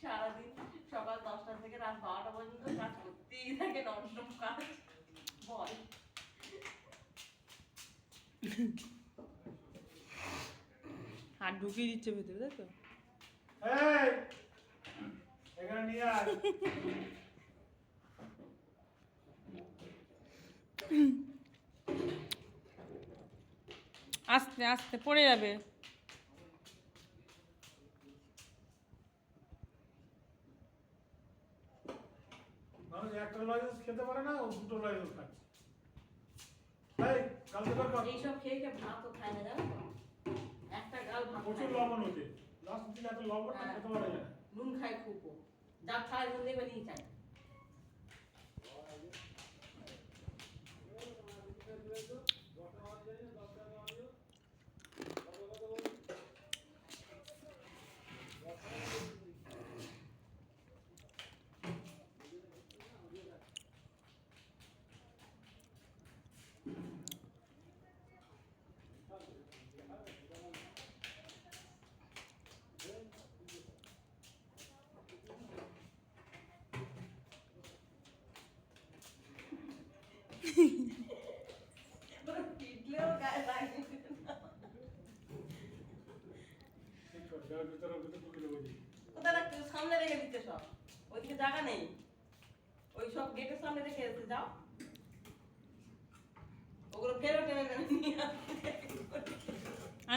সারাদিন সকাল 10টা থেকে রাত 12টা পর্যন্ত কাজ করতেই থাকে, ননস্টপ কাজ। বল হাত ঢুকিয়ে দিচ্ছে ভেতরে, তাই তো? এই এখানে নিয়ে আয়। আস্তে আস্তে পড়ে যাবে। মানুষ একটা লজেন্স খেতে পারে না, ও দুটো লজেন্স খাচ্ছে। এই কালকে কর। এইসব খেয়ে খেয়ে ভাতও খায় না, জানো তো? একটা গাল ভাত প্রচুর খায় না। লবণ হতে লাস্ট দিকে এত লবণ না খেতে পারে না। নুন খায় খুব ও। যা খায় নুন দেবে নিয়ে চায়। পিটলেও গায়ে লাগে না। ঠিক করে যার ভিতরে ভিতরে ঢুকে দেবো। ওদের একটু সামনে রেখে দিতে সব, ওইদিকে জায়গা নেই, ওই সব গেটের সামনে রেখে দিতে যাও, ওগুলো ফেরত টেনে টেনে নিয়ে আসতে।